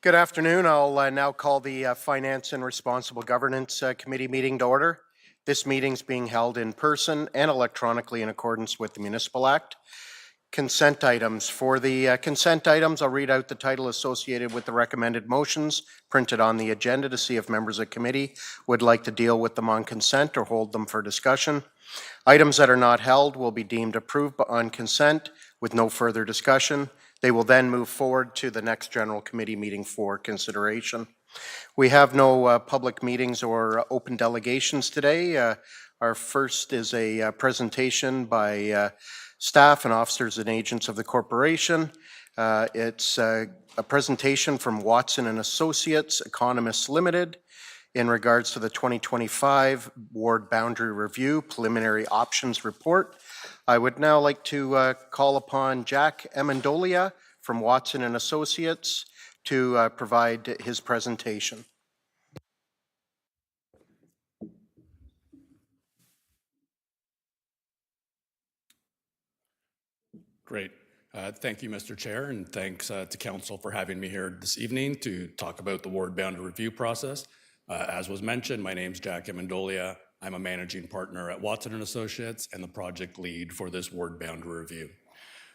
Good afternoon. I'll now call the Finance and Responsible Governance Committee meeting to order. This meeting is being held in person and electronically in accordance with the Municipal Act. Consent items. For the consent items, I'll read out the title associated with the recommended motions printed on the agenda to see if members of committee would like to deal with them on consent or hold them for discussion. Items that are not held will be deemed approved on consent with no further discussion. They will then move forward to the next general committee meeting for consideration. We have no public meetings or open delegations today. Our first is a presentation by staff and officers and agents of the corporation. It's a presentation from Watson and Associates Economists Limited in regards to the 2025 Ward Boundary Review Preliminary Options Report. I would now like to call upon Jack Amendolia from Watson and Associates to provide his presentation. Great. Thank you, Mr. Chair, and thanks to Council for having me here this evening to talk about the Ward Boundary Review process. As was mentioned, my name's Jack Amendolia. I'm a managing partner at Watson and Associates and the project lead for this Ward Boundary Review.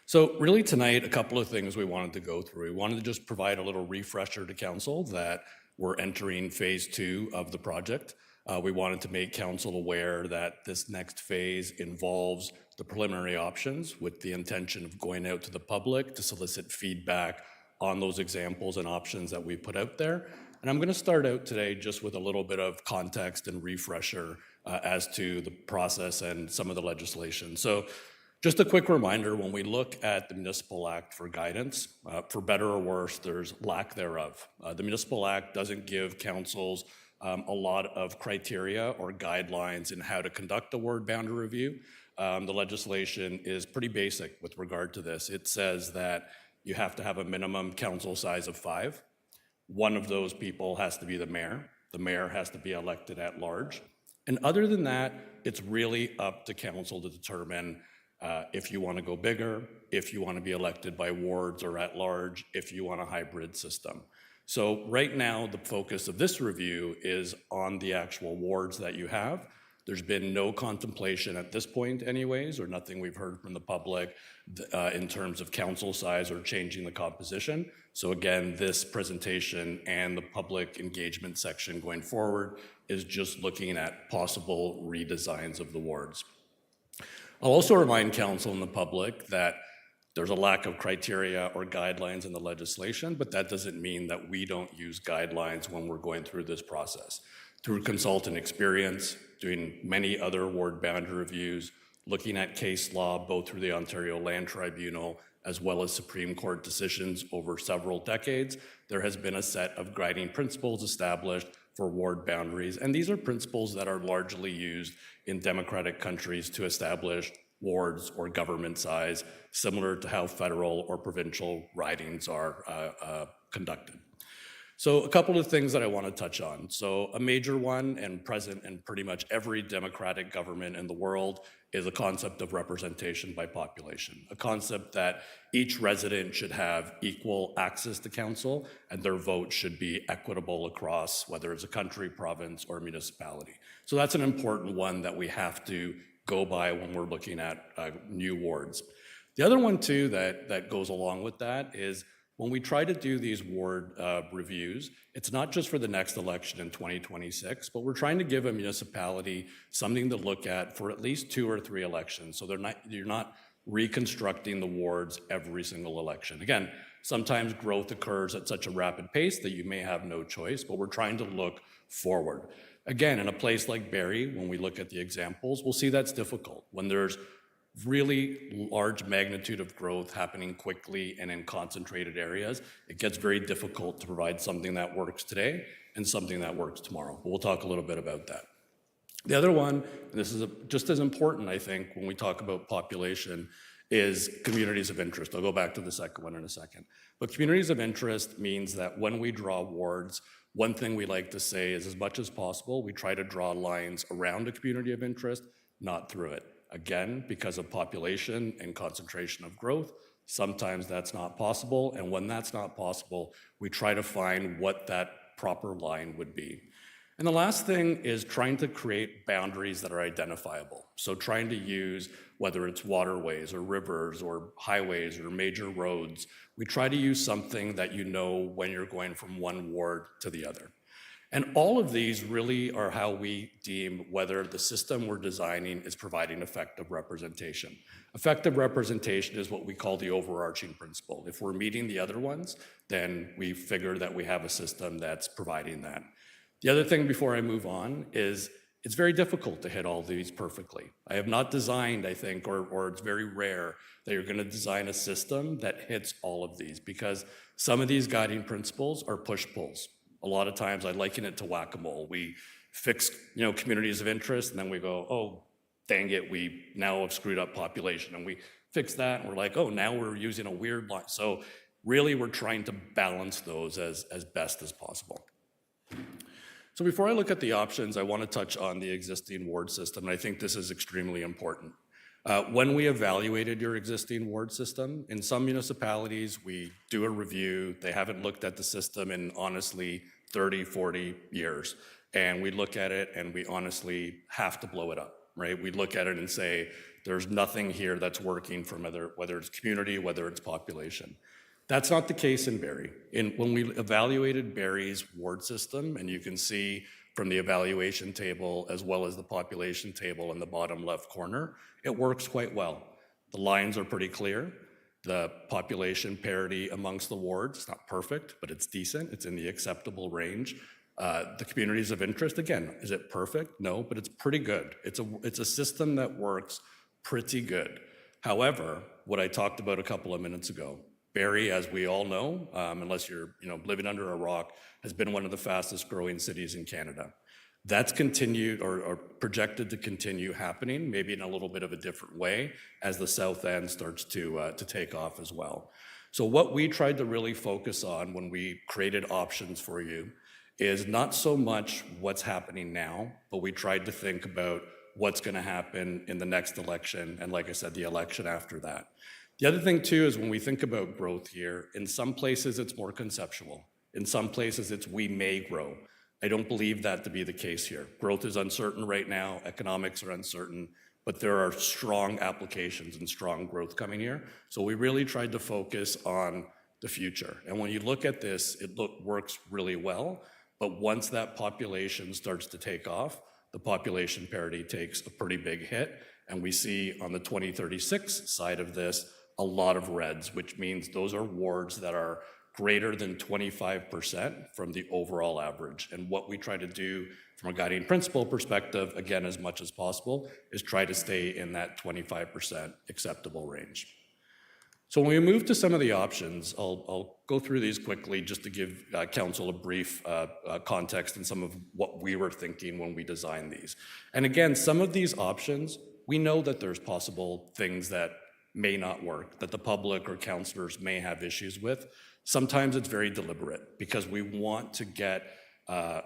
So really tonight, a couple of things we wanted to go through. We wanted to just provide a little refresher to Council that we're entering phase 2 of the project. We wanted to make Council aware that this next phase involves the preliminary options with the intention of going out to the public to solicit feedback on those examples and options that we put out there. And I'm going to start out today just with a little bit of context and refresher as to the process and some of the legislation. So just a quick reminder, when we look at the Municipal Act for guidance, for better or worse, there's lack thereof. The Municipal Act doesn't give councils a lot of criteria or guidelines in how to conduct a ward boundary review. The legislation is pretty basic with regard to this. It says that you have to have a minimum council size of 5. One of those people has to be the mayor. The mayor has to be elected at large. And other than that, it's really up to council to determine if you want to go bigger, if you want to be elected by wards or at large, if you want a hybrid system. So right now, the focus of this review is on the actual wards that you have. There's been no contemplation at this point anyways, or nothing we've heard from the public in terms of council size or changing the composition. So again, this presentation and the public engagement section going forward is just looking at possible redesigns of the wards. I'll also remind council and the public that there's a lack of criteria or guidelines in the legislation, but that doesn't mean that we don't use guidelines when we're going through this process. Through consultant experience, doing many other ward boundary reviews, looking at case law, both through the Ontario Land Tribunal as well as Supreme Court decisions over several decades, there has been a set of guiding principles established for ward boundaries. And these are principles that are largely used in democratic countries to establish wards or government size, similar to how federal or provincial ridings are conducted. So a couple of things that I want to touch on. So a major one and present in pretty much every democratic government in the world is a concept of representation by population, a concept that each resident should have equal access to council and their vote should be equitable across whether it's a country, province, or municipality. So that's an important one that we have to go by when we're looking at new wards. The other one too that goes along with that is when we try to do these ward reviews, it's not just for the next election in 2026, but we're trying to give a municipality something to look at for at least 2 or 3 elections. So you're not reconstructing the wards every single election. Again, sometimes growth occurs at such a rapid pace that you may have no choice, but we're trying to look forward. Again, in a place like Barrie, when we look at the examples, we'll see that's difficult. When there's really large magnitude of growth happening quickly and in concentrated areas, it gets very difficult to provide something that works today and something that works tomorrow. But we'll talk a little bit about that. The other one, and this is just as important, I think, when we talk about population, is communities of interest. I'll go back to the second one in a second. But communities of interest means that when we draw wards, one thing we like to say is as much as possible, we try to draw lines around a community of interest, not through it. Again, because of population and concentration of growth, Sometimes that's not possible, and when that's not possible, we try to find what that proper line would be. And the last thing is trying to create boundaries that are identifiable. So trying to use, whether it's waterways or rivers or highways or major roads, we try to use something that you know when you're going from one ward to the other. And all of these really are how we deem whether the system we're designing is providing effective representation. Effective representation is what we call the overarching principle. If we're meeting the other ones, then we figure that we have a system that's providing that. The other thing before I move on is it's very difficult to hit all these perfectly. I have not designed, I think, or it's very rare that you're going to design a system that hits all of these, because some of these guiding principles are push-pulls. A lot of times I liken it to whack-a-mole. We fix, communities of interest, and then we go, oh, dang it, we now have screwed up population. And we fix that, and we're like, oh, now we're using a weird line. So really we're trying to balance those as best as possible. So before I look at the options, I want to touch on the existing ward system, and I think this is extremely important. When we evaluated your existing ward system, in some municipalities, we do a review. They haven't looked at the system in, honestly, 30, 40 years. And we look at it and we honestly have to blow it up, right? We look at it and say, there's nothing here that's working from whether it's community, whether it's population. That's not the case in Barrie. When we evaluated Barrie's ward system, and you can see from the evaluation table as well as the population table in the bottom left corner, it works quite well. The lines are pretty clear. The population parity amongst the wards, it's not perfect, but it's decent. It's in the acceptable range. The communities of interest, again, is it perfect? No, but it's pretty good. It's a system that works pretty good. However, what I talked about a couple of minutes ago, Barrie, as we all know, unless you're living under a rock, has been one of the fastest growing cities in Canada. That's continued or projected to continue happening, maybe in a little bit of a different way as the south end starts to take off as well. So what we tried to really focus on when we created options for you is not so much what's happening now, but we tried to think about what's going to happen in the next election, and like I said, the election after that. The other thing too is when we think about growth here, in some places it's more conceptual. In some places it's we may grow. I don't believe that to be the case here. Growth is uncertain right now, economics are uncertain, but there are strong applications and strong growth coming here. So we really tried to focus on the future. And when you look at this, it works really well, but once that population starts to take off, the population parity takes a pretty big hit, and we see on the 2036 side of this, a lot of reds, which means those are wards that are greater than 25% from the overall average. And what we try to do from a guiding principle perspective, again, as much as possible, is try to stay in that 25% acceptable range. So when we move to some of the options, I'll go through these quickly just to give council a brief context and some of what we were thinking when we designed these. And again, some of these options, we know that there's possible things that may not work, that the public or councillors may have issues with. Sometimes it's very deliberate because we want to get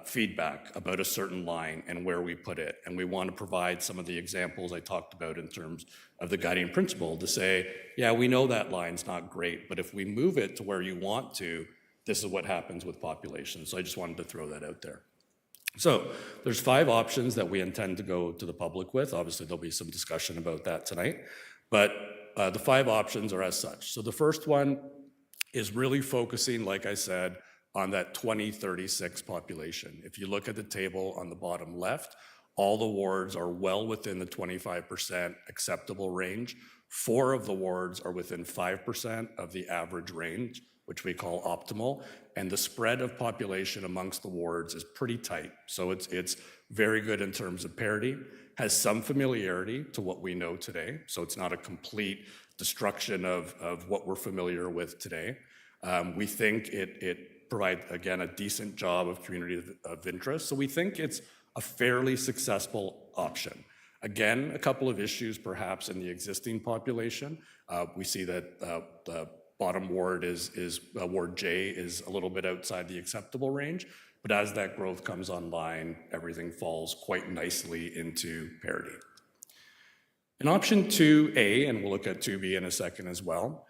feedback about a certain line and where we put it. And we want to provide some of the examples I talked about in terms of the guiding principle to say, yeah, we know that line's not great, but if we move it to where you want to, this is what happens with population. So I just wanted to throw that out there. So there's 5 options that we intend to go to the public with. Obviously, there'll be some discussion about that tonight, but the 5 options are as such. So the first one is really focusing, like I said, on that 2036 population. If you look at the table on the bottom left, all the wards are well within the 25% acceptable range. 4 of the wards are within 5% of the average range, which we call optimal, and the spread of population amongst the wards is pretty tight. So it's very good in terms of parity, has some familiarity to what we know today, so it's not a complete destruction of what we're familiar with today. We think it provides, again, a decent job of community of interest, so we think it's a fairly successful option. Again, a couple of issues perhaps in the existing population. We see that the bottom ward Ward J is a little bit outside the acceptable range, but as that growth comes online, everything falls quite nicely into parity. In option 2A, and we'll look at 2B in a second as well,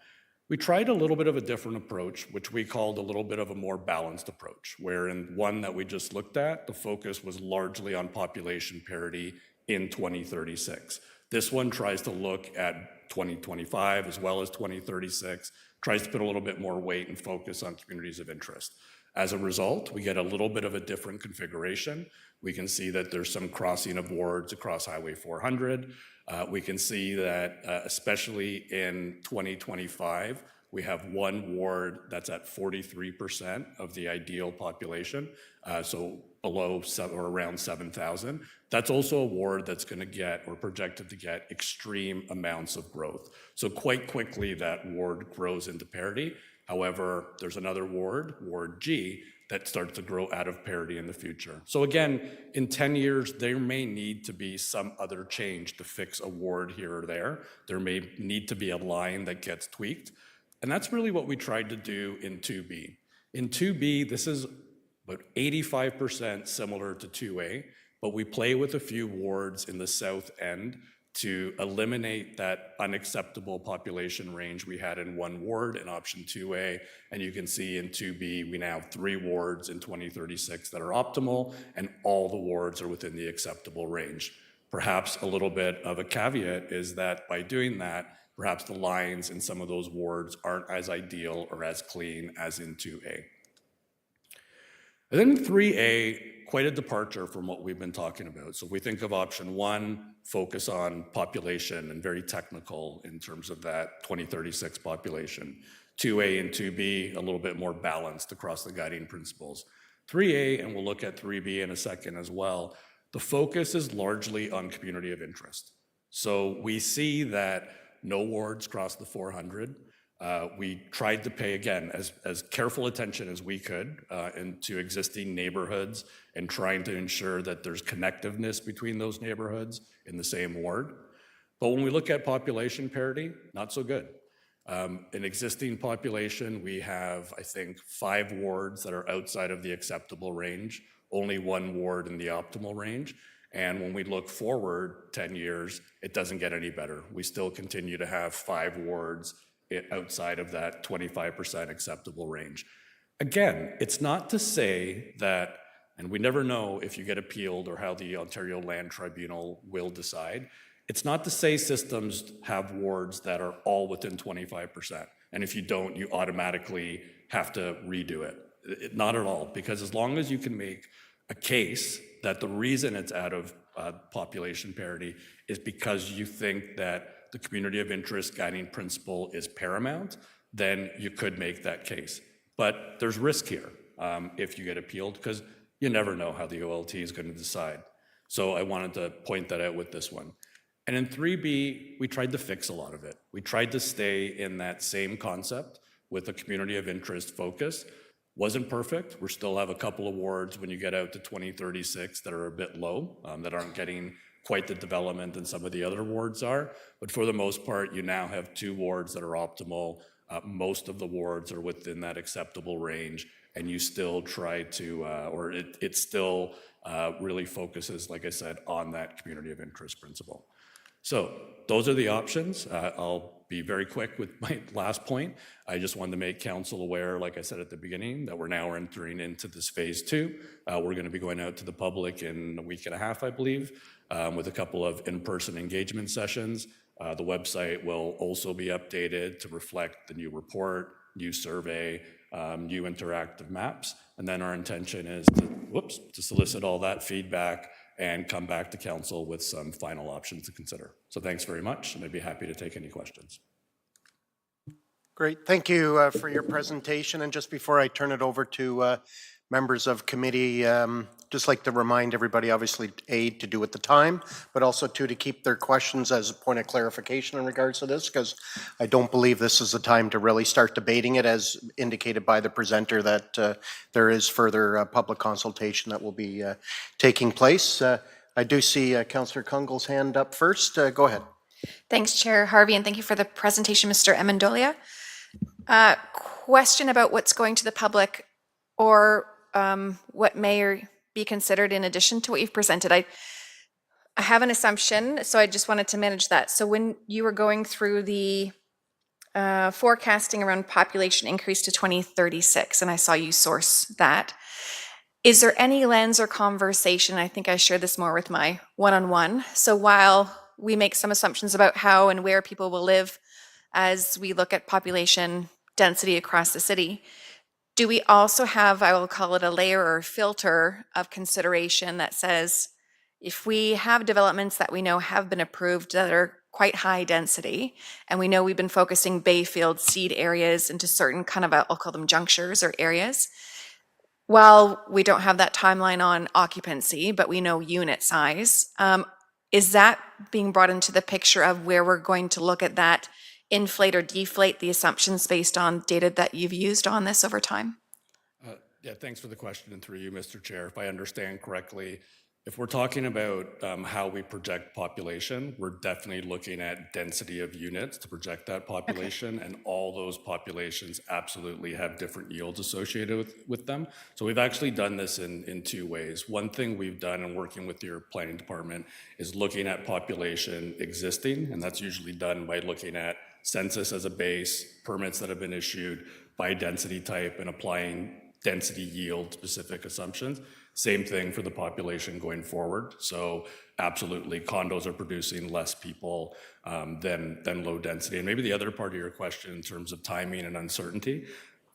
We tried a little bit of a different approach, which we called a little bit of a more balanced approach, where in one that we just looked at, the focus was largely on population parity in 2036. This one tries to look at 2025 as well as 2036, tries to put a little bit more weight and focus on communities of interest. As a result, we get a little bit of a different configuration. We can see that there's some crossing of wards across Highway 400. We can see that especially in 2025, we have one ward that's at 43% of the ideal population, so below or around 7,000. That's also a ward that's going to get or projected to get extreme amounts of growth. So quite quickly that ward grows into parity. However, there's another ward, Ward G, that starts to grow out of parity in the future. So again, in 10 years, there may need to be some other change to fix a ward here or there. There may need to be a line that gets tweaked. And that's really what we tried to do in 2B. In 2B, this is about 85% similar to 2A, but we play with a few wards in the south end to eliminate that unacceptable population range we had in one ward in option 2A. And you can see in 2B, we now have 3 wards in 2036 that are optimal, and all the wards are within the acceptable range. Perhaps a little bit of a caveat is that by doing that, perhaps the lines in some of those wards aren't as ideal or as clean as in 2A. And then 3A, quite a departure from what we've been talking about. So if we think of option 1, focus on population and very technical in terms of that 2036 population. 2A and 2B, a little bit more balanced across the guiding principles. 3A, and we'll look at 3B in a second as well, the focus is largely on community of interest. So we see that no wards cross the 400. We tried to pay, again, as careful attention as we could into existing neighborhoods and trying to ensure that there's connectiveness between those neighborhoods in the same ward. But when we look at population parity, not so good. In existing population, we have, I think, 5 wards that are outside of the acceptable range, only 1 ward in the optimal range. And when we look forward 10 years, it doesn't get any better. We still continue to have 5 wards outside of that 25% acceptable range. Again, it's not to say that, and we never know if you get appealed or how the Ontario Land Tribunal will decide, it's not to say systems have wards that are all within 25%. And if you don't, you automatically have to redo it. Not at all, because as long as you can make a case that the reason it's out of population parity is because you think that the community of interest guiding principle is paramount, then you could make that case. But there's risk here if you get appealed, because you never know how the OLT is going to decide. So I wanted to point that out with this one. And in 3B, we tried to fix a lot of it. We tried to stay in that same concept with a community of interest focus. Wasn't perfect. We still have a couple of wards when you get out to 2036 that are a bit low, that aren't getting quite the development than some of the other wards are. But for the most part, you now have 2 wards that are optimal. Most of the wards are within that acceptable range, and you still try to, or it still really focuses, like I said, on that community of interest principle. So those are the options. I'll be very quick with my last point. I just wanted to make council aware, like I said at the beginning, that we're now entering into this phase 2. We're going to be going out to the public in a week and a half, I believe, with a couple of in-person engagement sessions. The website will also be updated to reflect the new report, new survey, new interactive maps. And then our intention is to solicit all that feedback and come back to council with some final options to consider. So thanks very much, and I'd be happy to take any questions. Great. Thank you for your presentation. And just before I turn it over to members of committee, just like to remind everybody, obviously, A, to do at the time, but also to keep their questions as a point of clarification in regards to this, because I don't believe this is the time to really start debating it, as indicated by the presenter, that there is further public consultation that will be taking place. I do see Councillor Kungle's hand up first. Go ahead. Thanks, Chair Harvey, and thank you for the presentation, Mr. Amendolia. Question about what's going to the public, or what may be considered in addition to what you've presented. I have an assumption, so I just wanted to manage that. So when you were going through the forecasting around population increase to 2036, and I saw you source that. Is there any lens or conversation? I think I share this more with my one-on-one. So while we make some assumptions about how and where people will live as we look at population density across the city, do we also have, I will call it a layer or filter of consideration that says, if we have developments that we know have been approved that are quite high density, and we know we've been focusing Bayfield seed areas into certain kind of, I'll call them junctures or areas, while we don't have that timeline on occupancy, but we know unit size, is that being brought into the picture of where we're going to look at that inflate or deflate the assumptions based on data that you've used on this over time? Yeah, thanks for the question, and through you, Mr. Chair. If I understand correctly, if we're talking about how we project population, we're definitely looking at density of units to project that population, and all those populations absolutely have different yields associated with them. So we've actually done this in two ways. One thing we've done in working with your planning department is looking at population existing, and that's usually done by looking at census as a base, permits that have been issued by density type, and applying density yield specific assumptions. Same thing for the population going forward. So absolutely, condos are producing less people than low density. And maybe the other part of your question in terms of timing and uncertainty,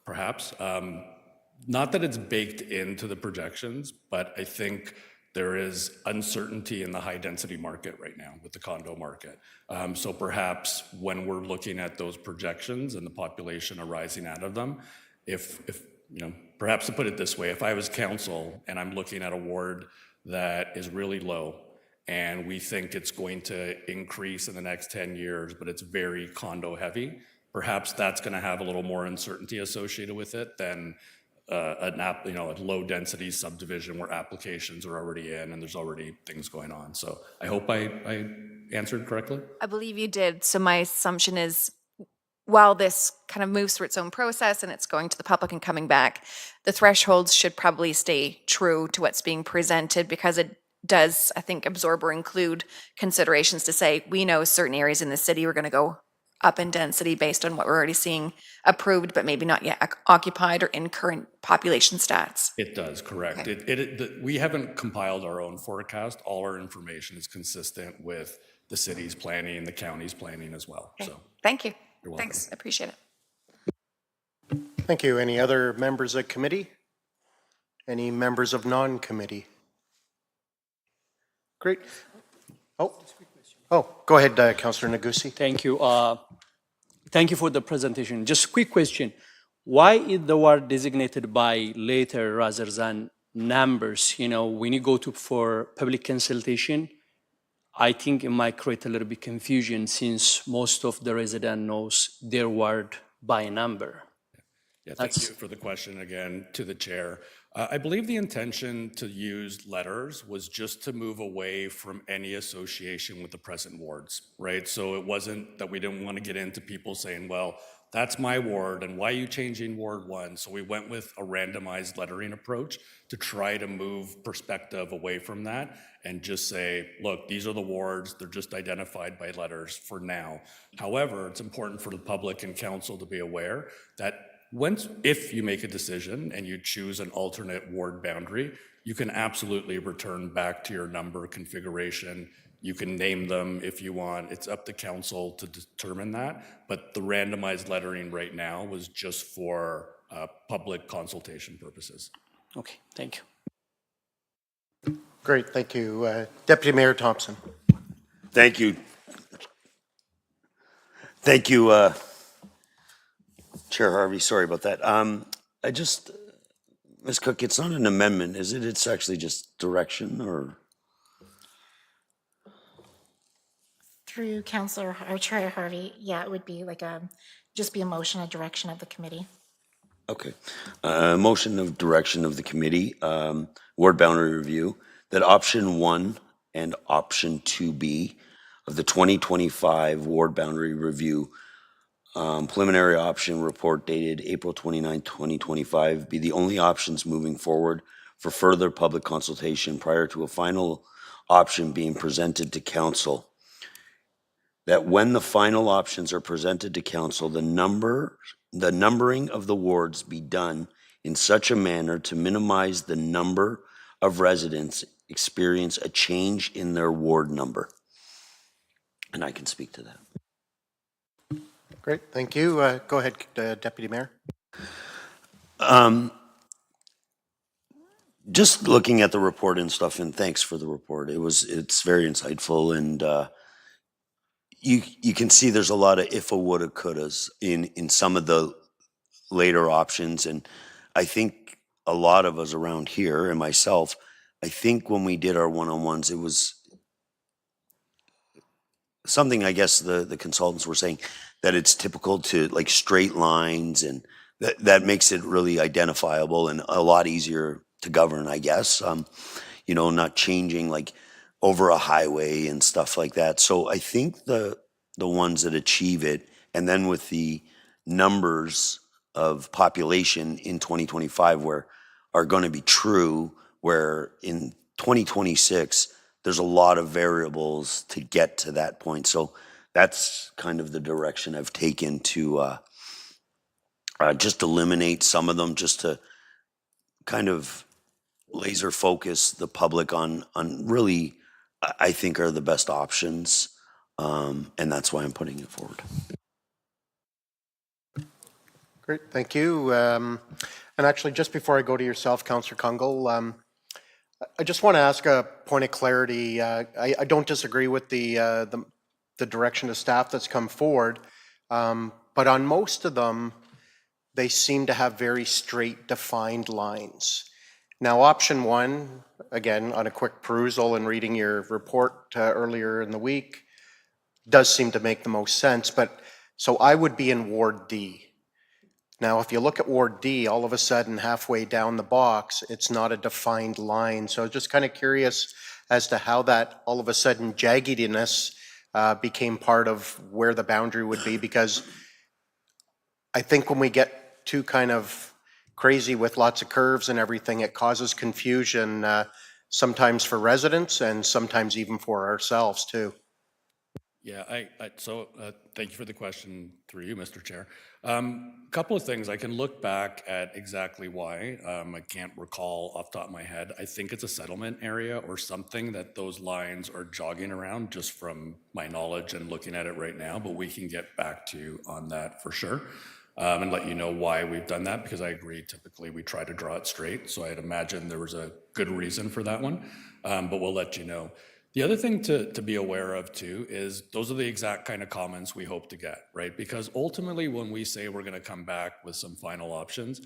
perhaps, not that it's baked into the projections, but I think there is uncertainty in the high density market right now with the condo market. So perhaps when we're looking at those projections and the population arising out of them, if you know, perhaps to put it this way, if I was council and I'm looking at a ward that is really low and we think it's going to increase in the next 10 years, but it's very condo heavy, perhaps that's going to have a little more uncertainty associated with it than a low density subdivision where applications are already in and there's already things going on. So I hope I answered correctly. I believe you did. So my assumption is, while this kind of moves through its own process and it's going to the public and coming back, the thresholds should probably stay true to what's being presented, because it does, I think, absorb or include considerations to say, we know certain areas in the city are going to go up in density based on what we're already seeing approved, but maybe not yet occupied or in current population stats. It does, correct. Okay. We haven't compiled our own forecast. All our information is consistent with the city's planning, the county's planning as well. Okay. So thank you. you're welcome. Thanks. Appreciate it. Thank you. Any other members of committee? Any members of non-committee? Great. Oh, go ahead, Councillor Nagusi. Thank you. Thank you for the presentation. Just a quick question. Why is the word designated by letter rather than numbers? You know, when you go for public consultation, I think it might create a little bit confusion since most of the resident knows their word by number. Yeah, thank you for the question again to the chair. I believe the intention to use letters was just to move away from any association with the present wards, right? So it wasn't that we didn't want to get into people saying, well, that's my ward and why are you changing Ward 1? So we went with a randomized lettering approach to try to move perspective away from that and just say, look, these are the wards, they're just identified by letters for now. However, it's important for the public and council to be aware that if you make a decision and you choose an alternate ward boundary, you can absolutely return back to your number configuration. You can name them if you want. It's up to council to determine that. But the randomized lettering right now was just for public consultation purposes. Okay, thank you. Great, thank you. Deputy Mayor Thompson. Thank you. Thank you, Chair Harvey. Sorry about that. Ms. Cook, it's not an amendment, is it? It's actually just direction, or? Through Councillor or Chair Harvey, yeah, it would be like just be a motion, a direction of the committee. Okay. Motion of direction of the committee, ward boundary review, that option 1 and option 2B of the 2025 ward boundary review preliminary option report dated April 29, 2025 be the only options moving forward for further public consultation prior to a final option being presented to council. that when the final options are presented to council, the numbering of the wards be done in such a manner to minimize the number of residents experience a change in their ward number. And I can speak to that. Great, thank you. Go ahead, Deputy Mayor. Just looking at the report and stuff, and thanks for the report. It's very insightful, and you can see there's a lot of if-a, woulda, couldas in some of the later options, and I think a lot of us around here, and myself, I think when we did our one-on-ones, it was something, I guess the consultants were saying, that it's typical to like straight lines, and that makes it really identifiable and a lot easier to govern, I guess. You know, not changing like over a highway and stuff like that. So I think the ones that achieve it, and then with the numbers of population in 2025 where are going to be true, where in 2026 there's a lot of variables to get to that point. So that's kind of the direction I've taken to just eliminate some of them, just to kind of laser focus the public on really, I think, are the best options. And that's why I'm putting it forward. Great, thank you. And actually, just before I go to yourself, Councillor Kungle, I just want to ask a point of clarity. I don't disagree with the direction of staff that's come forward, but on most of them, they seem to have very straight defined lines. Now, option one, again, on a quick perusal and reading your report earlier in the week, does seem to make the most sense, but so I would be in Ward D. Now, if you look at Ward D, all of a sudden, halfway down the box, it's not a defined line. So just kind of curious as to how that all of a sudden jaggediness became part of where the boundary would be, because I think when we get too kind of crazy with lots of curves and everything, it causes confusion sometimes for residents and sometimes even for ourselves too. Yeah, thank you for the question through you, Mr. Chair. Couple of things. I can look back at exactly why. I can't recall off the top of my head. I think it's a settlement area or something that those lines are jogging around, just from my knowledge and looking at it right now, but we can get back to you on that for sure. And let you know why we've done that, because I agree, typically we try to draw it straight. So I'd imagine there was a good reason for that one, but we'll let you know. The other thing to be aware of too is those are the exact kind of comments we hope to get, right? Because ultimately when we say we're gonna come back with some final options,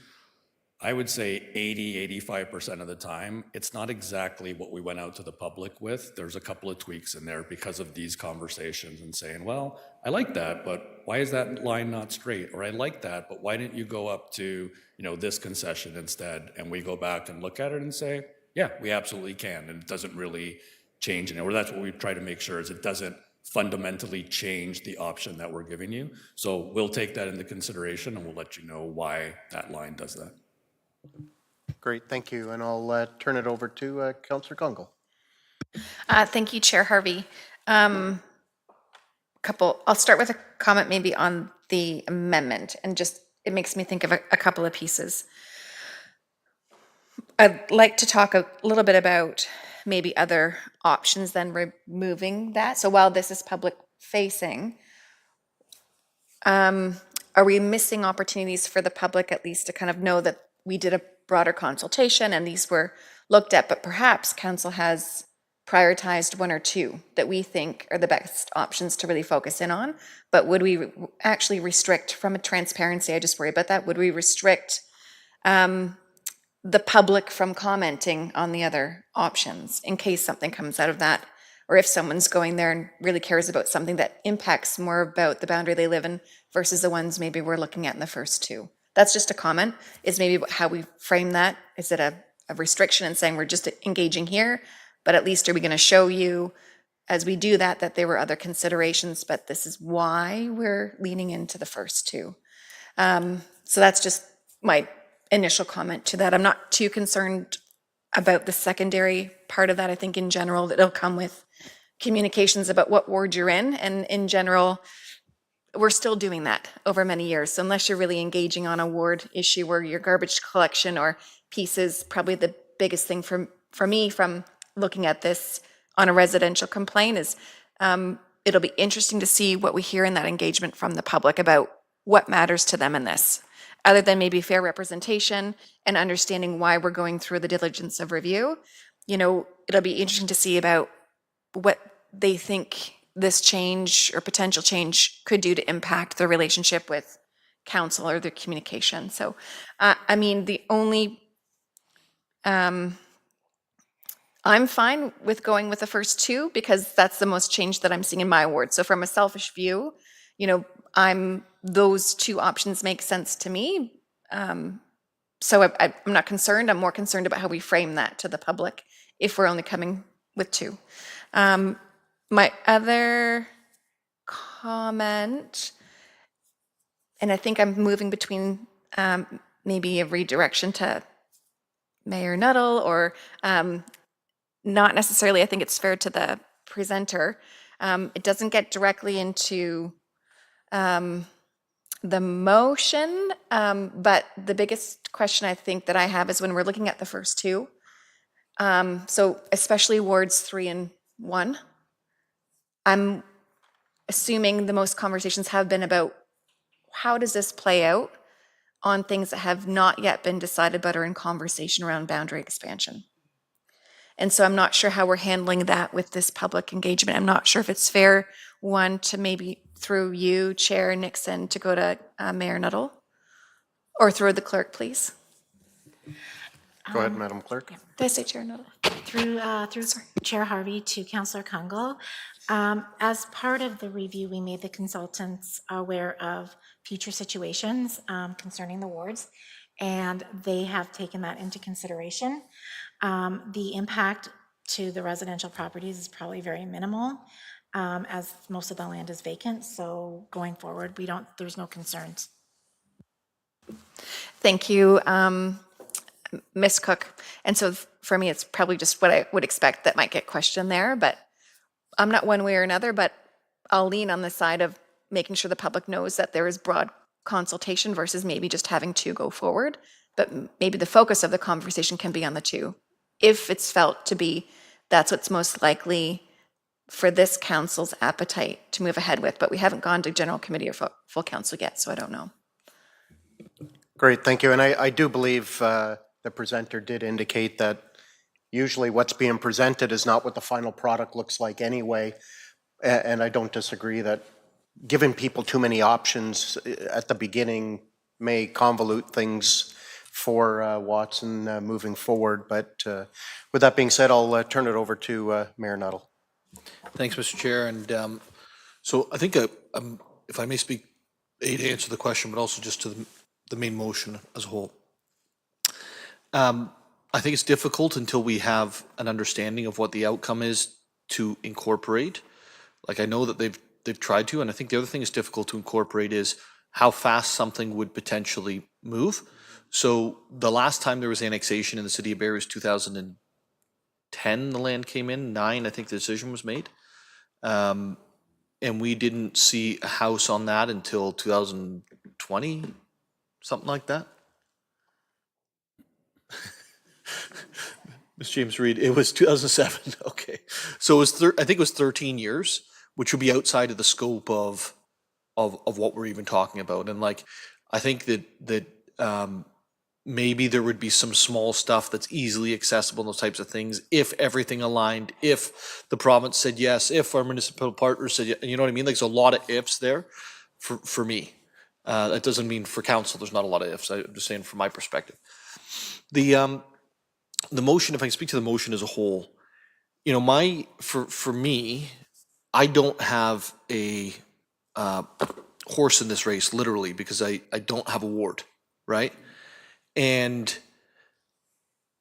I would say 80–85% of the time, it's not exactly what we went out to the public with. There's a couple of tweaks in there because of these conversations and saying, well, I like that, but why is that line not straight? Or I like that, but why didn't you go up to, you know, this concession instead? And we go back and look at it and say, yeah, we absolutely can. And it doesn't really change it. Or that's what we try to make sure is it doesn't fundamentally change the option that we're giving you. So we'll take that into consideration and we'll let you know why that line does that. Great, thank you. And I'll turn it over to Councillor Kungle. Thank you, Chair Harvey. I'll start with a comment maybe on the amendment, and just, it makes me think of a couple of pieces. I'd like to talk a little bit about maybe other options than removing that. So while this is public facing, are we missing opportunities for the public at least to kind of know that we did a broader consultation and these were looked at, but perhaps council has prioritized one or two that we think are the best options to really focus in on? But would we actually restrict, from a transparency, I just worry about that, would we restrict the public from commenting on the other options in case something comes out of that? Or if someone's going there and really cares about something that impacts more about the boundary they live in versus the ones maybe we're looking at in the first two. That's just a comment, is maybe how we frame that. Is it a restriction and saying we're just engaging here, but at least are we going to show you as we do that, that there were other considerations, but this is why we're leaning into the first two. So that's just my initial comment to that. I'm not too concerned about the secondary part of that. I think in general that it'll come with communications about what ward you're in. And in general, we're still doing that over many years. So unless you're really engaging on a ward issue where your garbage collection or pieces, probably the biggest thing for me from looking at this on a residential complaint is it'll be interesting to see what we hear in that engagement from the public about what matters to them in this, other than maybe fair representation and understanding why we're going through the diligence of review. You know, it'll be interesting to see about what they think this change or potential change could do to impact their relationship with council or their communication. So, I mean, the only, I'm fine with going with the first two because that's the most change that I'm seeing in my ward. So from a selfish view, you know, those two options make sense to me. So I'm not concerned. I'm more concerned about how we frame that to the public if we're only coming with two. My other comment, and I think I'm moving between maybe a redirection to Mayor Nuttall or not necessarily. I think it's fair to the presenter. It doesn't get directly into the motion, but the biggest question I think that I have is when we're looking at the first two, so especially wards 3 and 1, I'm assuming the most conversations have been about how does this play out on things that have not yet been decided but are in conversation around boundary expansion. And so I'm not sure how we're handling that with this public engagement. I'm not sure if it's fair, one, to maybe through you, Chair Nixon, to go to Mayor Nuttall, or through the clerk, please. Go ahead, Madam Clerk. Did I say Chair Nuttall? Through Chair Harvey to Councillor Kungle. As part of the review, we made the consultants aware of future situations concerning the wards, and they have taken that into consideration. The impact to the residential properties is probably very minimal, as most of the land is vacant. So going forward, there's no concerns. Thank you, Ms. Cook. And so for me, it's probably just what I would expect that might get questioned there, but I'm not one way or another, but I'll lean on the side of making sure the public knows that there is broad consultation versus maybe just having two go forward. But maybe the focus of the conversation can be on the two, if it's felt to be that's what's most likely for this council's appetite to move ahead with. But we haven't gone to general committee or full council yet, so I don't know. Great, thank you. And I do believe the presenter did indicate that usually what's being presented is not what the final product looks like anyway. And I don't disagree that giving people too many options at the beginning may convolute things for Watson moving forward. But with that being said, I'll turn it over to Mayor Nuttall. Thanks, Mr. Chair. And so I think, if I may speak, A, to answer the question, but also just to the main motion as a whole. I think it's difficult until we have an understanding of what the outcome is to incorporate. Like, I know that they've tried to, and I think the other thing is difficult to incorporate is how fast something would potentially move. So the last time there was annexation in the City of Barrie was 2010, the land came in, 9, I think the decision was made. And we didn't see a house on that until 2020, something like that. Ms. James Reed, it was 2007. Okay, so it was I think it was 13 years, which would be outside of the scope of what we're even talking about. And like, I think that maybe there would be some small stuff that's easily accessible, those types of things, if everything aligned, if the province said yes, if our municipal partners said yes, you know what I mean? Like, there's a lot of ifs there for me. That doesn't mean for council there's not a lot of ifs. I'm just saying from my perspective. The motion, if I can speak to the motion as a whole, you know, for me, I don't have a horse in this race, literally, because I don't have a ward, right? And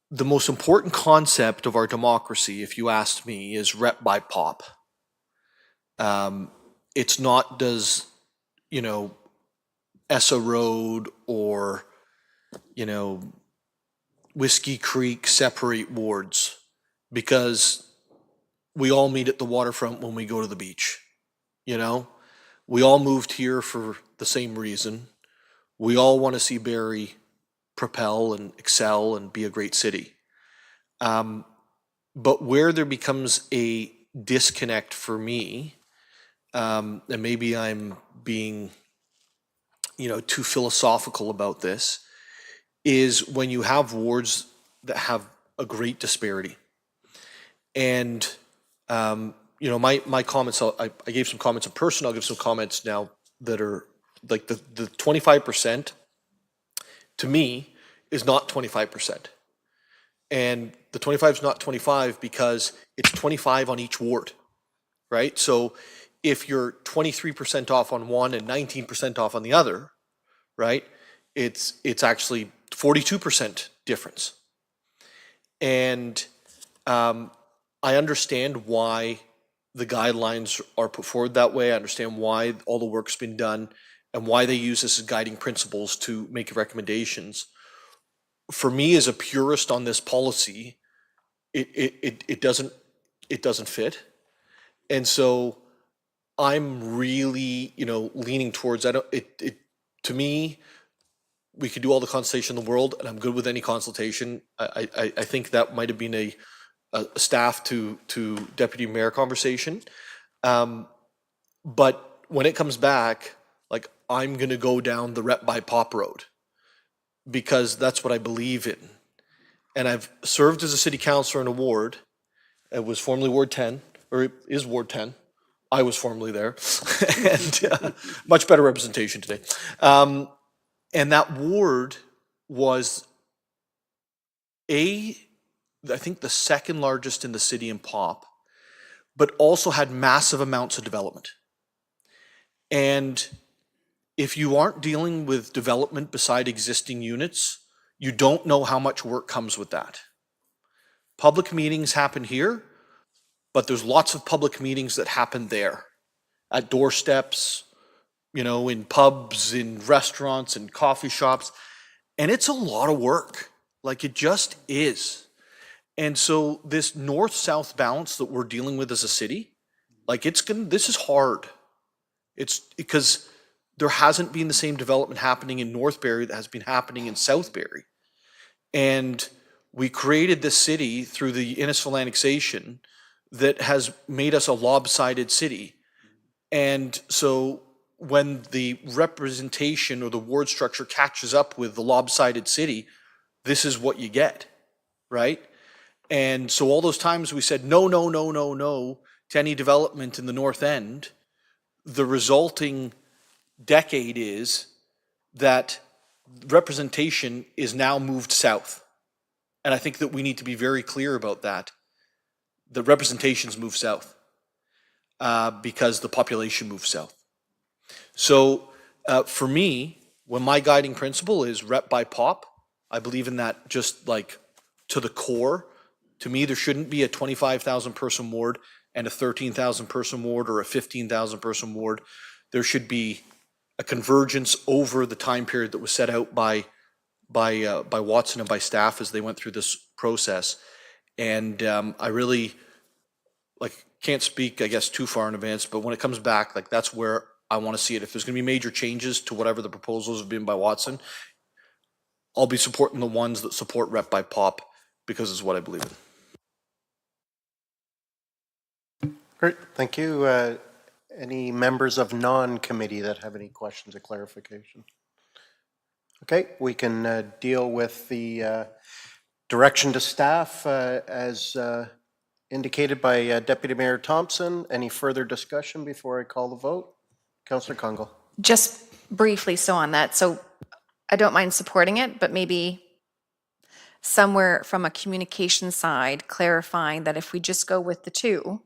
the most important concept of our democracy, if you asked me, is rep by pop. It's not does, you know, Essa Road or, you know, Whiskey Creek separate wards, because we all meet at the waterfront when we go to the beach. You know, we all moved here for the same reason. We all want to see Barrie propel and excel and be a great city. But where there becomes a disconnect for me, and maybe I'm being, too philosophical about this, is when you have wards that have a great disparity. And, my comments, I gave some comments in person, I'll give some comments now that are like the 25% to me is not 25%. And the 25 is not 25 because it's 25 on each ward, right? So if you're 23% off on one and 19% off on the other, right, it's actually 42% difference. And I understand why the guidelines are put forward that way. I understand why all the work's been done and why they use this as guiding principles to make recommendations. For me, as a purist on this policy, it doesn't fit. And so I'm really, leaning towards, to me, we could do all the consultation in the world, and I'm good with any consultation. I think that might have been a staff to deputy mayor conversation. But when it comes back, like, I'm gonna go down the rep by pop road because that's what I believe in. And I've served as a city councilor in a ward. It was formerly Ward 10, or it is Ward 10. I was formerly there, and much better representation today. And that ward was I think the second largest in the city in pop, but also had massive amounts of development. And if you aren't dealing with development beside existing units, you don't know how much work comes with that. Public meetings happen here, but there's lots of public meetings that happen there, at doorsteps, in pubs, in restaurants, in coffee shops. And it's a lot of work. Like, it just is. And so this north-south balance that we're dealing with as a city, like, this is hard. It's because there hasn't been the same development happening in North Barrie that has been happening in South Barrie. And we created this city through the Innisfil annexation that has made us a lopsided city. And so when the representation or the ward structure catches up with the lopsided city, this is what you get, right? And so all those times we said no to any development in the North End, the resulting decade is that representation is now moved south. And I think that we need to be very clear about that. The representations move south because the population moves south. So for me, when my guiding principle is rep by pop, I believe in that just like to the core. To me, there shouldn't be a 25,000 person ward and a 13,000 person ward or a 15,000 person ward. There should be a convergence over the time period that was set out by Watson and by staff as they went through this process. And I really can't speak, I guess, too far in advance, but when it comes back, that's where I want to see it. If there's going to be major changes to whatever the proposals have been by Watson, I'll be supporting the ones that support rep by pop because it's what I believe in. Great, thank you. Any members of non-committee that have any questions or clarification? Okay, we can deal with the direction to staff as indicated by Deputy Mayor Thompson. Any further discussion before I call the vote? Councillor Congo. Just briefly, so on that, so I don't mind supporting it, but maybe somewhere from a communication side, clarifying that if we just go with the two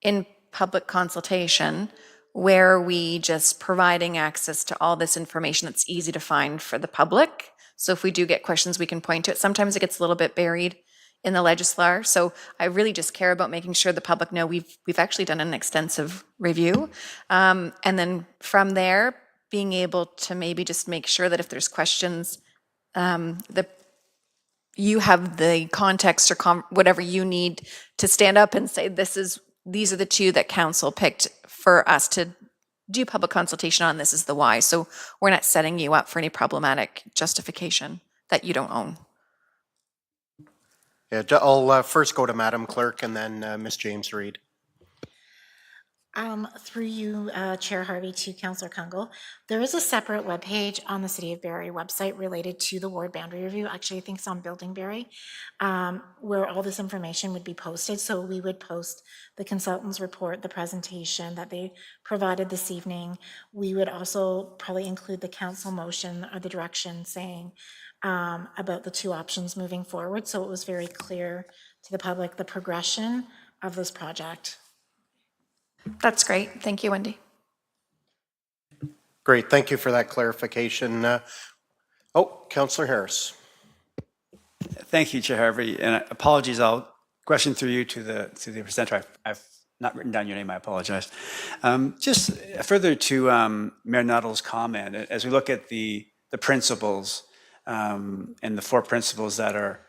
in public consultation, where we just providing access to all this information that's easy to find for the public. So if we do get questions, we can point to it. Sometimes it gets a little bit buried in the legislar. So I really just care about making sure the public know we've actually done an extensive review. And then from there, being able to maybe just make sure that if there's questions, you have the context or whatever you need to stand up and say, these are the two that council picked for us to do public consultation on. This is the why. So we're not setting you up for any problematic justification that you don't own. Yeah, I'll first go to Madam Clerk and then Ms. James Reed. Through you, Chair Harvey, to Councillor Kungle, there is a separate webpage on the City of Barrie website related to the ward boundary review. Actually, I think it's on Building Barrie, where all this information would be posted. So we would post the consultant's report, the presentation that they provided this evening. We would also probably include the council motion or the direction saying about the two options moving forward. So it was very clear to the public the progression of this project. That's great. Thank you, Wendy. Great, thank you for that clarification. Councillor Harris. Thank you, Chair Harvey, and apologies. I'll question through you to the presenter. I've not written down your name. I apologize. Just further to Mayor Nuttall's comment, as we look at the principles and the 4 principles that are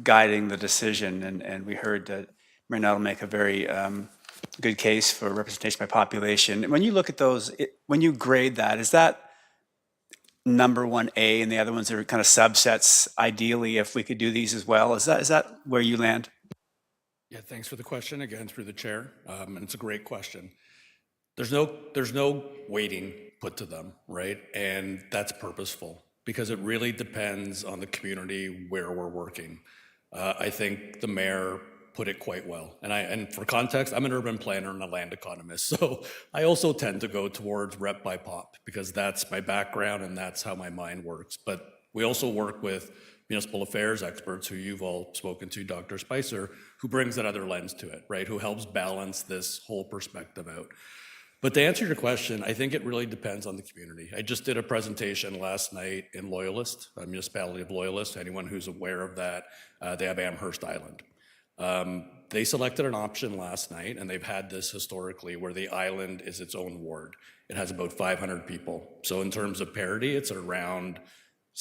guiding the decision, and we heard that Mayor Nuttall make a very good case for representation by population. When you look at those, when you grade that, is that number 1A and the other ones are kind of subsets? Ideally, if we could do these as well, is that where you land? Yeah, thanks for the question again through the chair. And it's a great question. There's no weighting put to them, right? And that's purposeful because it really depends on the community where we're working. I think the mayor put it quite well. And for context, I'm an urban planner and a land economist. So I also tend to go towards rep by pop because that's my background and that's how my mind works. But we also work with municipal affairs experts who you've all spoken to, Dr. Spicer, who brings that other lens to it, right? Who helps balance this whole perspective out. But to answer your question, I think it really depends on the community. I just did a presentation last night in Loyalist, a municipality of Loyalist. Anyone who's aware of that, they have Amherst Island. They selected an option last night, and they've had this historically where the island is its own ward. It has about 500 people. So in terms of parity, it's around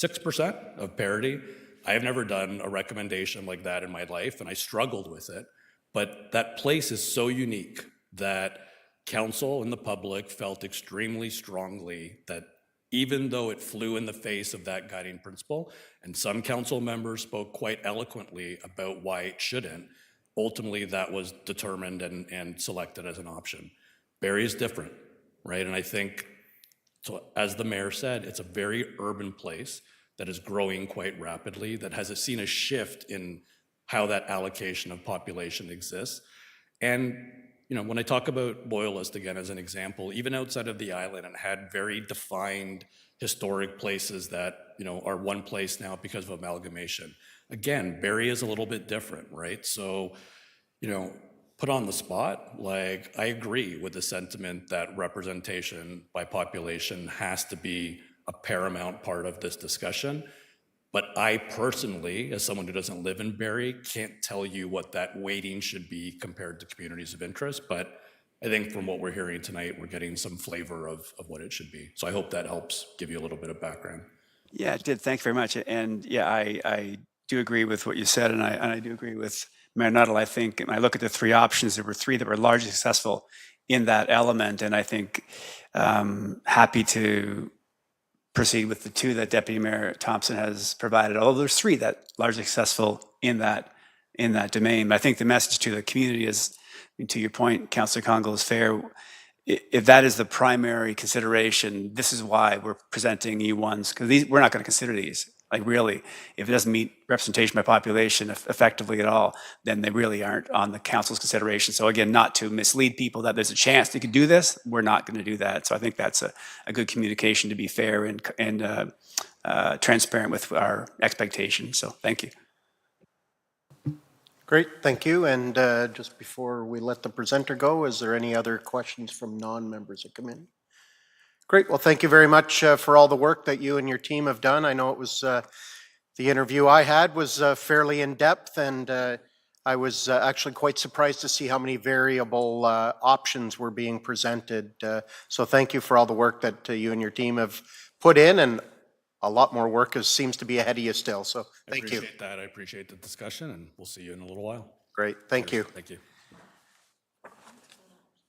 6% of parity. I have never done a recommendation like that in my life, and I struggled with it. But that place is so unique that council and the public felt extremely strongly that even though it flew in the face of that guiding principle, and some council members spoke quite eloquently about why it shouldn't, ultimately that was determined and selected as an option. Barrie is different, right? And I think, so as the mayor said, it's a very urban place that is growing quite rapidly, that has seen a shift in how that allocation of population exists. And when I talk about Loyalist again as an example, even outside of the island, it had very defined historic places that are one place now because of amalgamation. Again, Barrie is a little bit different, right? So, put on the spot, like I agree with the sentiment that representation by population has to be a paramount part of this discussion. But I personally, as someone who doesn't live in Barrie, can't tell you what that weighting should be compared to communities of interest. But I think from what we're hearing tonight, we're getting some flavor of what it should be. So I hope that helps give you a little bit of background. Yeah, it did. Thank you very much. And yeah, I do agree with what you said, and I do agree with Mayor Nuttall. I think when I look at the 3 options, there were 3 that were largely successful in that element, and I think happy to proceed with the 2 that Deputy Mayor Thompson has provided. Although there's 3 that largely successful in that domain. But I think the message to the community is, to your point, Councillor Congle, is fair. If that is the primary consideration, this is why we're presenting E1s, because we're not going to consider these. Like really, if it doesn't meet representation by population effectively at all, then they really aren't on the council's consideration. So again, not to mislead people that there's a chance they could do this, we're not going to do that. So I think that's a good communication to be fair and transparent with our expectations. So thank you. Great, thank you. And just before we let the presenter go, is there any other questions from non-members of committee? Great, well, thank you very much for all the work that you and your team have done. I know it was, the interview I had was fairly in-depth, and I was actually quite surprised to see how many variable options were being presented. So thank you for all the work that you and your team have put in, and a lot more work seems to be ahead of you still, so I thank you. appreciate that. I appreciate the discussion, and we'll see you in a little while. Great, thank you. Thank you.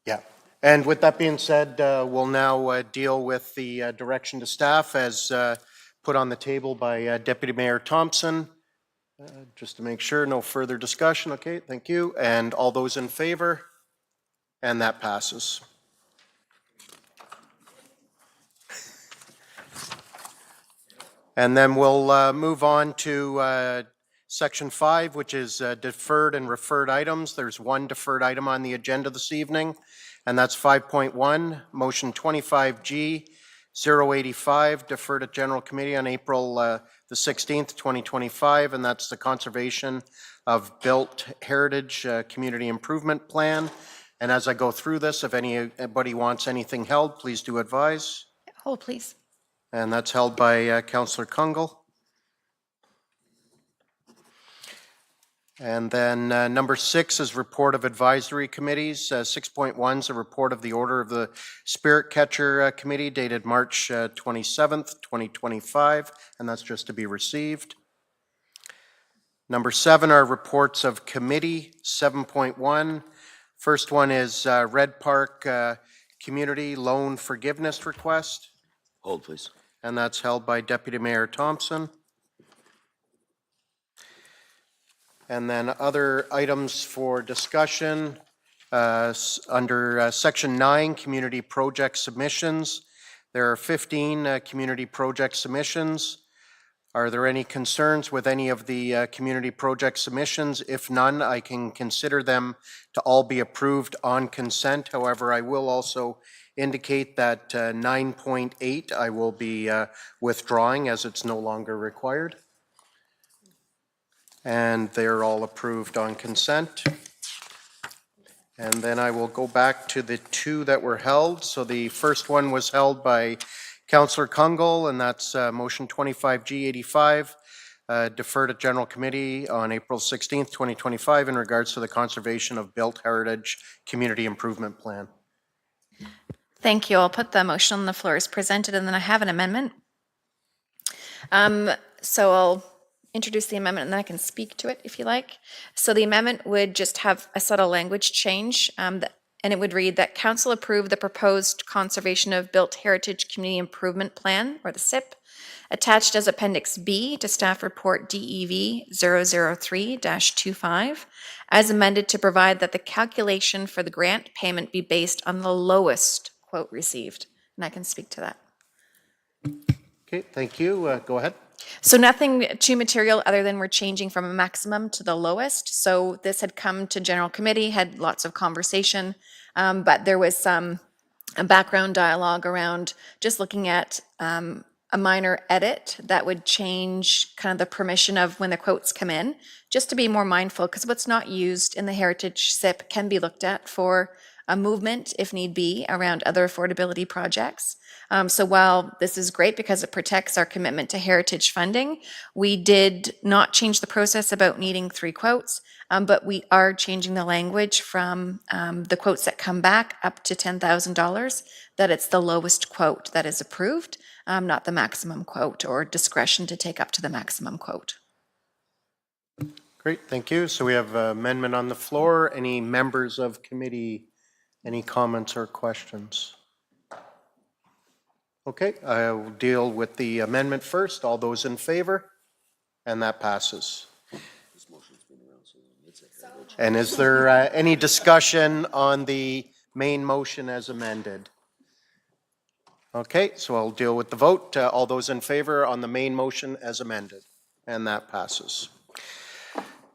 Yeah, and with that being said, we'll now deal with the direction to staff as put on the table by Deputy Mayor Thompson. Just to make sure, no further discussion. Okay, thank you. And all those in favor? And that passes. And then we'll move on to Section 5, which is deferred and referred items. There's one deferred item on the agenda this evening, and that's 5.1, Motion 25G 085, deferred to General Committee on April the 16th, 2025, and that's the Conservation of Built Heritage Community Improvement Plan. And as I go through this, if anybody wants anything held, please do advise. Hold, please. And that's held by Councillor Kungle. And then number 6 is report of advisory committees. 6.1 is a report of the Order of the Spirit Catcher Committee dated March 27th, 2025, and that's just to be received. Number 7 are reports of committee. 7.1. First one is Red Park Community Loan Forgiveness Request. Hold, please. And that's held by Deputy Mayor Thompson. And then other items for discussion under Section 9, Community Project Submissions. There are 15 community project submissions. Are there any concerns with any of the community project submissions? If none, I can consider them to all be approved on consent. However, I will also indicate that 9.8 I will be withdrawing as it's no longer required. And they're all approved on consent. And then I will go back to the 2 that were held. So the first one was held by Councillor Kungle, and that's motion 25G85, deferred to General Committee on April 16th, 2025 in regards to the Conservation of Built Heritage Community Improvement Plan. Thank you. I'll put the motion on the floor as presented, and then I have an amendment. So I'll introduce the amendment, and then I can speak to it if you like. So the amendment would just have a subtle language change, and it would read that Council approve the proposed Conservation of Built Heritage Community Improvement Plan, or the SIP, attached as Appendix B to Staff Report DEV 003-25, as amended to provide that the calculation for the grant payment be based on the lowest quote received. And I can speak to that. Okay, thank you. Go ahead. So nothing too material other than we're changing from a maximum to the lowest. So this had come to General Committee, had lots of conversation, but there was some background dialogue around just looking at a minor edit that would change kind of the permission of when the quotes come in, just to be more mindful, because what's not used in the Heritage SIP can be looked at for a movement, if need be, around other affordability projects. So while this is great because it protects our commitment to heritage funding, we did not change the process about needing 3 quotes, but we are changing the language from the quotes that come back up to $10,000, that it's the lowest quote that is approved, not the maximum quote or discretion to take up to the maximum quote. Great, thank you. So we have an amendment on the floor. Any members of committee, any comments or questions? Okay, I will deal with the amendment first. All those in favor? And that passes. And is there any discussion on the main motion as amended? Okay, so I'll deal with the vote. All those in favor on the main motion as amended, and that passes.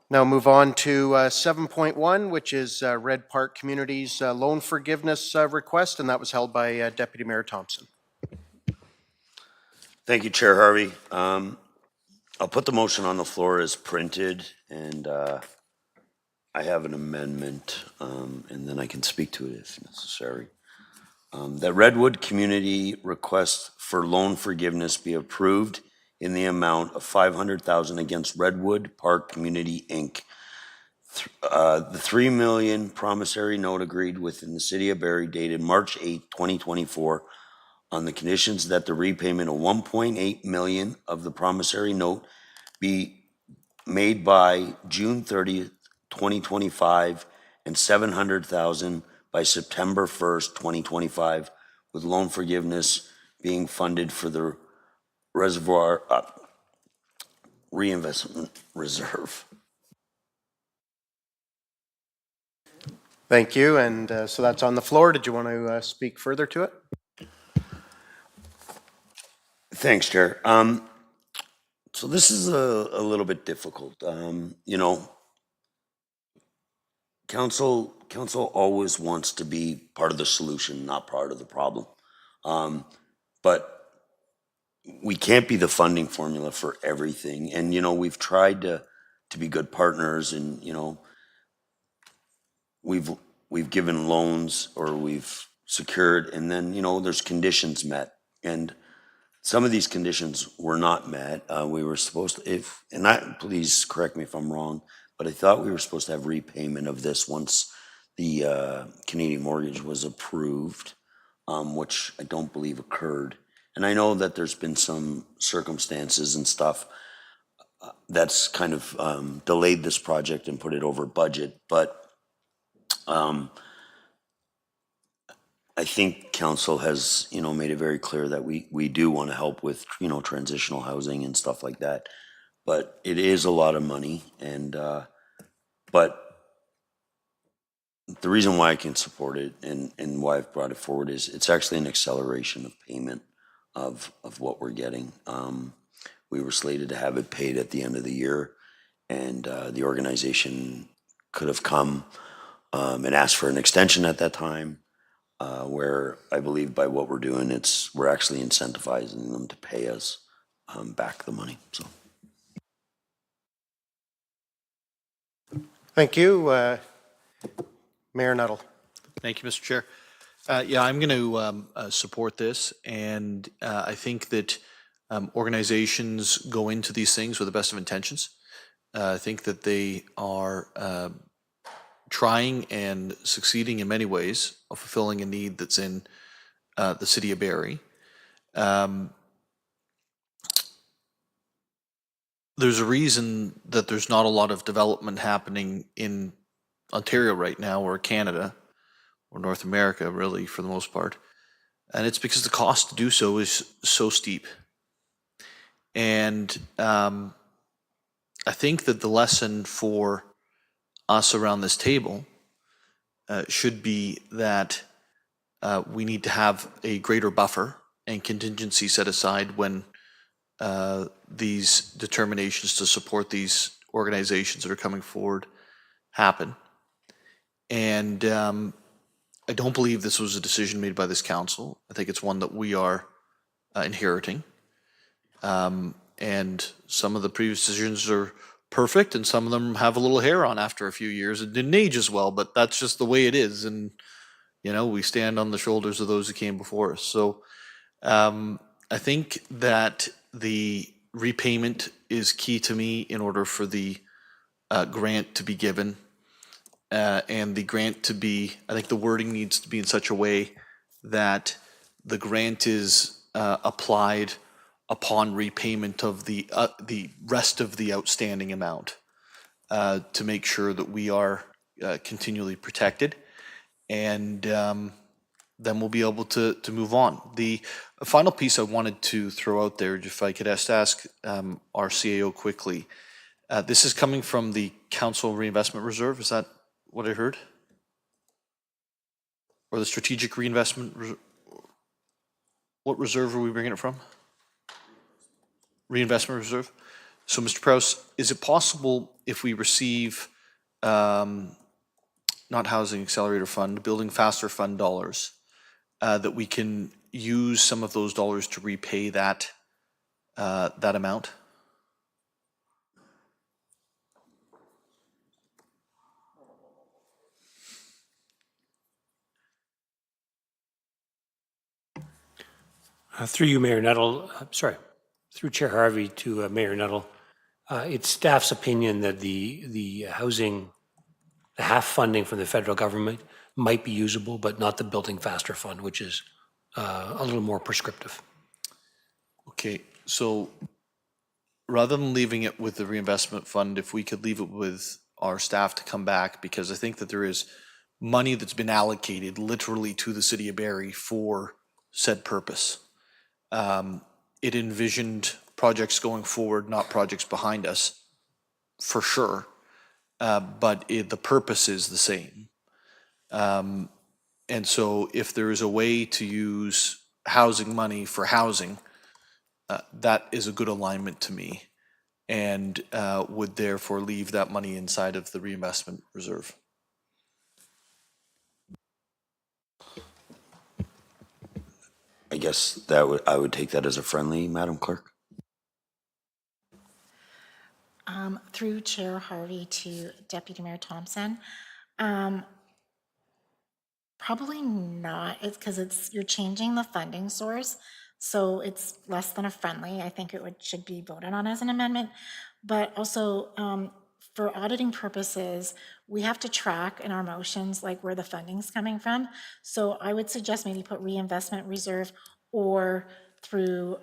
Now move on to 7.1, which is Red Park Community's loan forgiveness request, and that was held by Deputy Mayor Thompson. Thank you, Chair Harvey. I'll put the motion on the floor as printed, and I have an amendment, and then I can speak to it if necessary. That Redwood Community request for loan forgiveness be approved in the amount of $500,000 against Redwood Park Community, Inc. The $3 million promissory note agreed with in the City of Barrie dated March 8, 2024 on the conditions that the repayment of 1.8 million of the promissory note be made by June 30th, 2025, and 700,000 by September 1st, 2025, with loan forgiveness being funded for the reservoir reinvestment reserve. Thank you, and so that's on the floor. Did you want to speak further to it? Thanks, Chair. So this is a little bit difficult. You know, council always wants to be part of the solution, not part of the problem. But we can't be the funding formula for everything. And, you know, we've tried to be good partners, and, you know, we've given loans or we've secured, and then, you know, there's conditions met. And some of these conditions were not met. We were supposed to, please correct me if I'm wrong, but I thought we were supposed to have repayment of this once the Canadian mortgage was approved, which I don't believe occurred. And I know that there's been some circumstances and stuff that's kind of delayed this project and put it over budget, but I think council has, you know, made it very clear that we do want to help with, you know, transitional housing and stuff like that. But it is a lot of money, and but the reason why I can support it and why I've brought it forward is it's actually an acceleration of payment of what we're getting. We were slated to have it paid at the end of the year, and the organization could have come and asked for an extension at that time. Where I believe by what we're doing, we're actually incentivizing them to pay us back the money. So, Thank you. Mayor Nuttall. Thank you, Mr. Chair. Yeah, I'm going to support this, and I think that organizations go into these things with the best of intentions. I think that they are trying and succeeding in many ways of fulfilling a need that's in the City of Barrie. There's a reason that there's not a lot of development happening in Ontario right now, or Canada, or North America, really, for the most part. And it's because the cost to do so is so steep. And I think that the lesson for us around this table should be that we need to have a greater buffer and contingency set aside when these determinations to support these organizations that are coming forward happen. And I don't believe this was a decision made by this council. I think it's one that we are inheriting. And some of the previous decisions are perfect, and some of them have a little hair on after a few years. It didn't age as well, but that's just the way it is. And, you know, we stand on the shoulders of those who came before us. So I think that the repayment is key to me in order for the grant to be given. And the grant to be, I think the wording needs to be in such a way that the grant is applied upon repayment of the rest of the outstanding amount to make sure that we are continually protected, and then we'll be able to move on. The final piece I wanted to throw out there, if I could ask our CAO quickly, this is coming from the Council Reinvestment Reserve, is that what I heard? Or the Strategic Reinvestment, what reserve are we bringing it from? Reinvestment Reserve. So, Mr. Prowse, is it possible if we receive not Housing Accelerator Fund, Building Faster Fund dollars, that we can use some of those dollars to repay that that amount? Through you, Mayor Nuttall, through Chair Harvey to Mayor Nuttall, it's staff's opinion that the housing, the half funding from the federal government might be usable, but not the Building Faster Fund, which is a little more prescriptive. Okay, so rather than leaving it with the reinvestment fund, if we could leave it with our staff to come back, because I think that there is money that's been allocated literally to the city of Barrie for said purpose. It envisioned projects going forward, not projects behind us, for sure. But the purpose is the same. And so if there is a way to use housing money for housing, that is a good alignment to me, and would therefore leave that money inside of the reinvestment reserve. I guess I would take that as a friendly, Madam Clerk. Through Chair Harvey to Deputy Mayor Thompson. Probably not. It's because you're changing the funding source, so it's less than a friendly. I think should be voted on as an amendment. But also, for auditing purposes, we have to track in our motions like where the funding's coming from. So I would suggest maybe put reinvestment reserve or through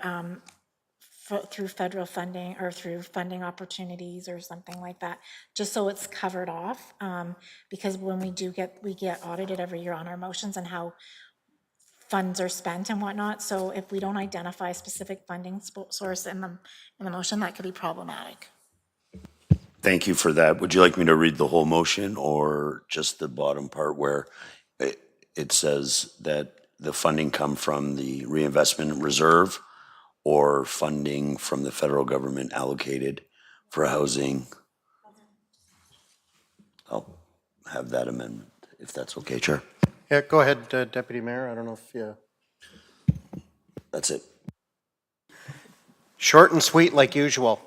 federal funding or through funding opportunities or something like that, just so it's covered off. Because when we get audited every year on our motions and how funds are spent and whatnot. So if we don't identify a specific funding source in the motion, that could be problematic. Thank you for that. Would you like me to read the whole motion or just the bottom part where it says that the funding come from the reinvestment reserve or funding from the federal government allocated for housing? I'll have that amendment, if that's okay, Chair. Yeah, go ahead, Deputy Mayor. I don't know if you... That's it. Short and sweet like usual.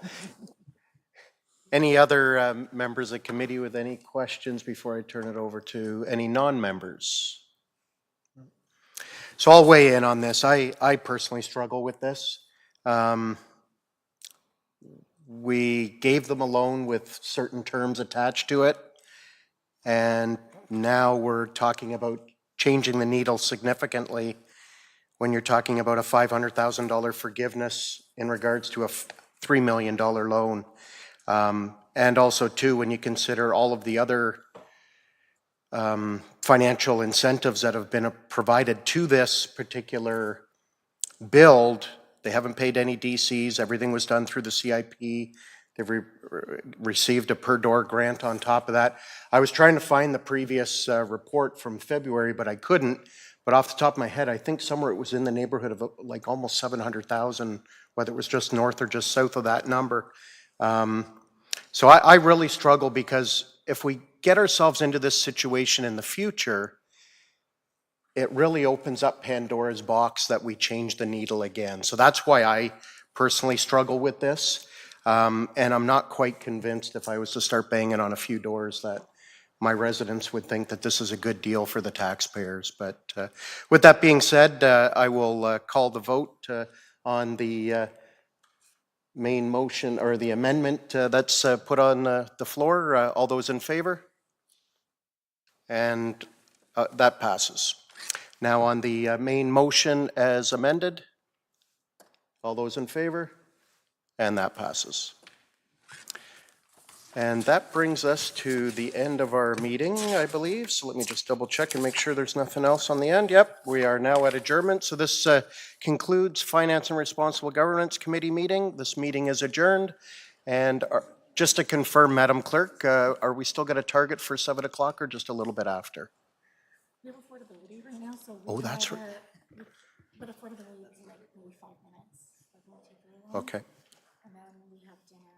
Any other members of committee with any questions before I turn it over to any non-members? So I'll weigh in on this. I personally struggle with this. We gave them a loan with certain terms attached to it, and now we're talking about changing the needle significantly when you're talking about a $500,000 forgiveness in regards to a $3 million loan. And also, too, when you consider all of the other financial incentives that have been provided to this particular build, they haven't paid any DCs. Everything was done through the CIP. They've received a per door grant on top of that. I was trying to find the previous report from February, but I couldn't. But off the top of my head, I think somewhere it was in the neighborhood of like almost 700,000, whether it was just north or just south of that number. So I really struggle because if we get ourselves into this situation in the future, it really opens up Pandora's box that we change the needle again. So that's why I personally struggle with this. And I'm not quite convinced if I was to start banging on a few doors that my residents would think that this is a good deal for the taxpayers. But with that being said, I will call the vote on the main motion or the amendment that's put on the floor. All those in favor? And that passes. Now on the main motion as amended, all those in favor? And that passes. And that brings us to the end of our meeting, I believe. So let me just double check and make sure there's nothing else on the end. Yep, we are now at adjournment. So this concludes Finance and Responsible Governance Committee meeting. This meeting is adjourned. And just to confirm, Madam Clerk, are we still going to target for 7 o'clock or just a little bit after? We have affordability right now, so Oh, that's right. but affordability is like maybe 5 minutes. Like, won't take very long. Okay. And then we have dinner.